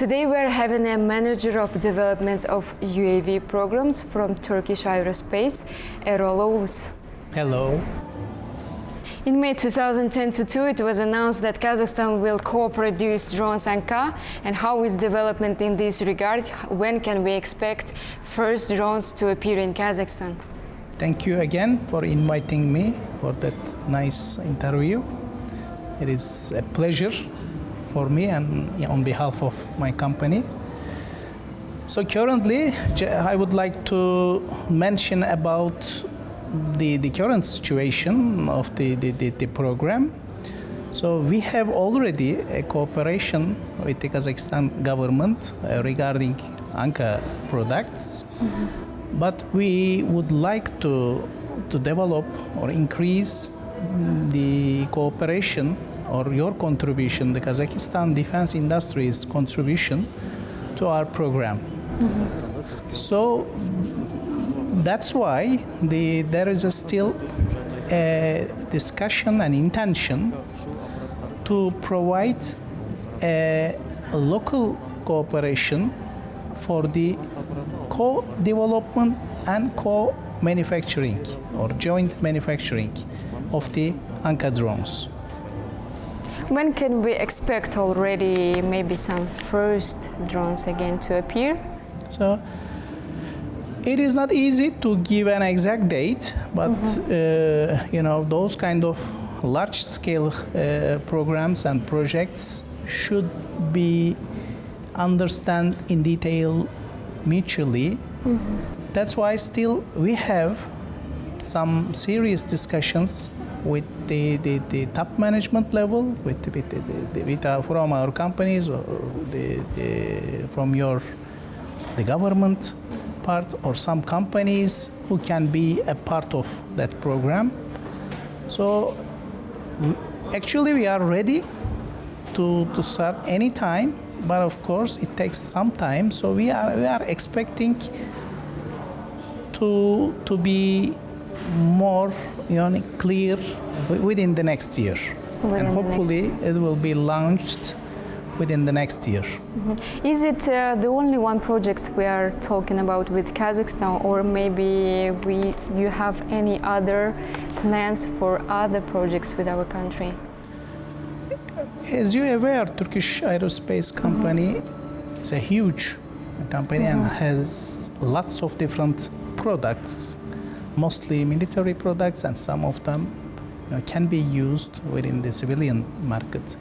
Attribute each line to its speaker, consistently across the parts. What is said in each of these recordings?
Speaker 1: Today we are having a manager of development of UAV programs from Turkish Aerospace, Erol Oğuz.
Speaker 2: Hello.
Speaker 1: In May 2022, it was announced that Kazakhstan will co-produce drones Anka. And how is development in this regard? When can we expect first drones to appear in Kazakhstan?
Speaker 2: Thank you again for inviting me for that nice interview. It is a pleasure for me and on behalf of my company. So currently, I would like to mention about the current situation of the program. So we have already a cooperation with the Kazakhstan government regarding Anka products, but we would like to develop or increase the cooperation or your contribution, the Kazakhstan defense industry's contribution to our program. So that's why there is still a discussion and intention to provide a local cooperation for the co-development and co-manufacturing or joint manufacturing of the Anka drones.
Speaker 1: When can we expect already maybe some first drones again to appear?
Speaker 2: So it is not easy to give an exact date, but those kind of large-scale programs and projects should be understood in detail mutually. That's why still we have some serious discussions with the top management level, from our companies, or from the government part, or some companies who can be a part of that program. So actually we are ready to start any time, but of course it takes some time. So we are expecting to be more clear within the next year, and hopefully it will be launched within the next year.
Speaker 1: Is it the only one project we are talking about with Kazakhstan, or maybe you have any other plans for other projects with our country?
Speaker 2: As you're aware, Turkish Aerospace company is a huge company and has lots of different products, mostly military products, and some of them can be used within the civilian market.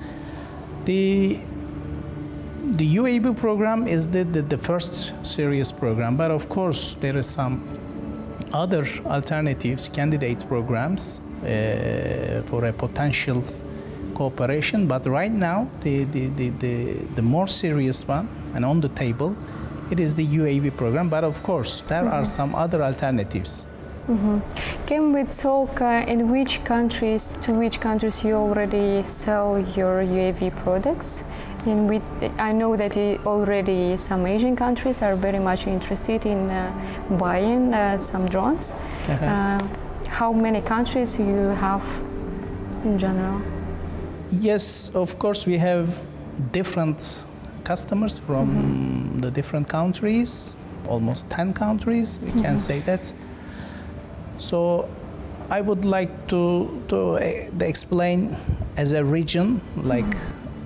Speaker 2: The UAV program is the first serious program, but of course there is some other alternatives, candidate programs for a potential cooperation. But right now, the more serious one and on the table, it is the UAV program. But of course, there are some other alternatives.
Speaker 1: Can we talk to which countries you already sell your UAV products? I know that already some Asian countries are very much interested in buying some drones. How many countries you have in general?
Speaker 2: Yes, of course we have different customers from the different countries, almost 10 countries, we can say that. So I would like to explain as a region, like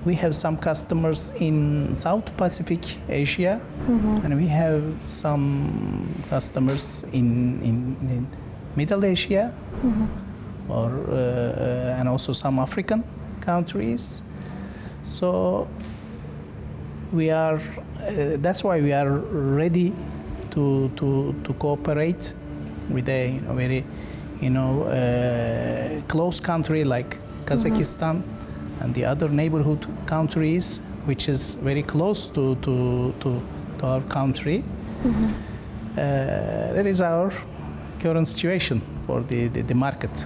Speaker 2: we have some customers in South Pacific Asia, and we have some customers in Middle Asia, and also some African countries. So that's why we are ready to cooperate with a very close country like Kazakhstan and the other neighborhood countries, which is very close to our country. That is our current situation for the market.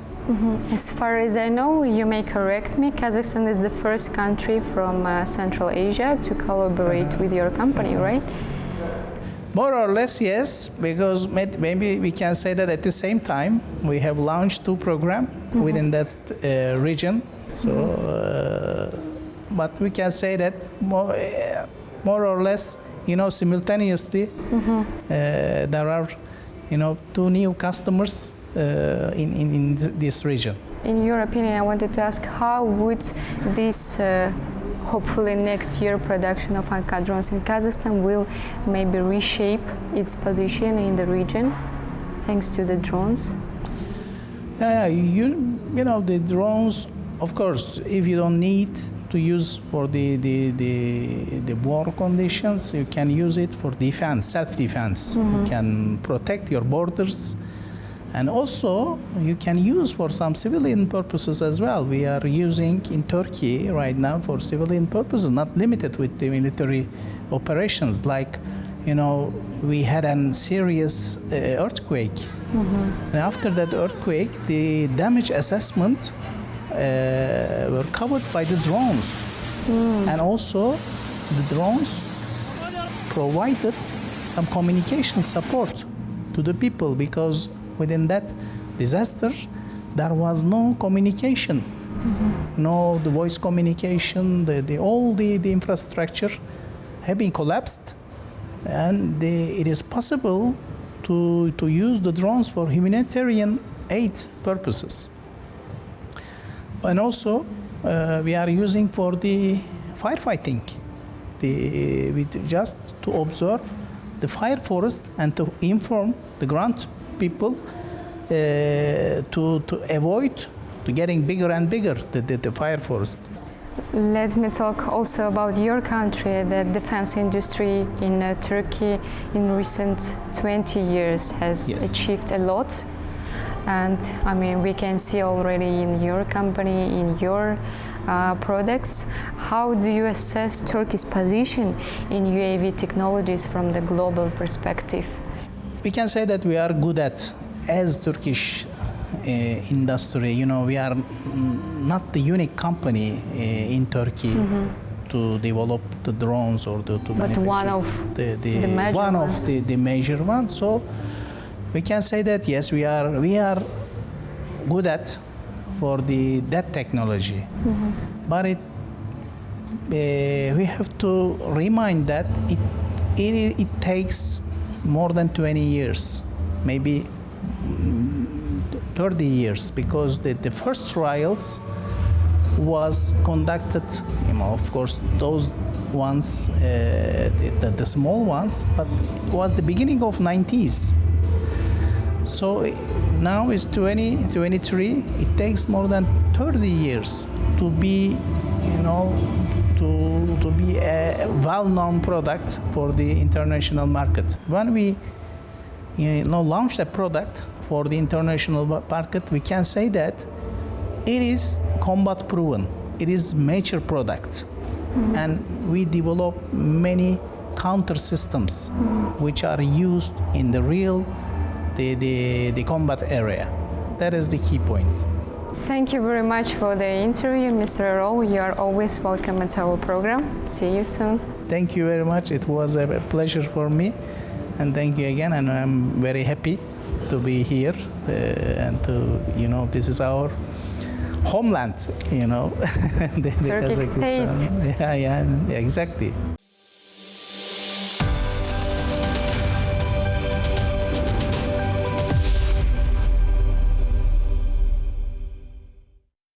Speaker 1: As far as I know, you may correct me, Kazakhstan is the first country from Central Asia to collaborate with your company, right?
Speaker 2: More or less, yes, because maybe we can say that at the same time we have launched two programs within that region. So, but we can say that more or less, simultaneously, there are, two new customers in this region.
Speaker 1: In your opinion, I wanted to ask, how would this hopefully next year production of Anka drones in Kazakhstan will maybe reshape its position in the region thanks to the drones?
Speaker 2: Yeah, the drones, of course, if you don't need to use for the war conditions, you can use it for defense, self-defense. You can protect your borders. And also, you can use for some civilian purposes as well. We are using in Turkey right now for civilian purposes, not limited with the military operations. Like, we had a serious earthquake. And after that earthquake, the damage assessment were covered by the drones. And also, the drones provided some communication support to the people, because within that disaster, there was no communication, no the voice communication, all the infrastructure have been collapsed, and it is possible to use the drones for humanitarian aid purposes. And also, we are using for the firefighting, just to observe the fire forest and to inform the ground people to avoid getting bigger and bigger the fire forest.
Speaker 1: Let me talk also about your country. The defense industry in Turkey in recent 20 years has achieved a lot. And I mean, we can see already in your company, in your products. How do you assess Turkey's position in UAV technologies from the global perspective?
Speaker 2: We can say that we are good at, as Turkish industry, we are not the unique company in Turkey to develop the drones or to
Speaker 1: but one of
Speaker 2: the major ones. So we can say that yes, we are good at for that technology, but we have to remind that it takes more than 20 years, maybe 30 years, because the first trials was conducted, of course, those ones, the small ones, but it was the beginning of 90s. So now it's 2023. It takes more than 30 years to be, to be a well-known product for the international market. When we, launched a product for the international market, we can say that it is combat proven. It is mature product, and we develop many counter systems which are used in the real the combat area. That is the key point.
Speaker 1: Thank you very much for the interview, Mr. Erol. You are always welcome at our program. See you soon.
Speaker 2: Thank you very much. It was a pleasure for me, and thank you again. And I'm very happy to be here and to, this is our homeland, the
Speaker 1: Turkish
Speaker 2: Kazakhstan.
Speaker 1: state.
Speaker 2: Yeah, exactly.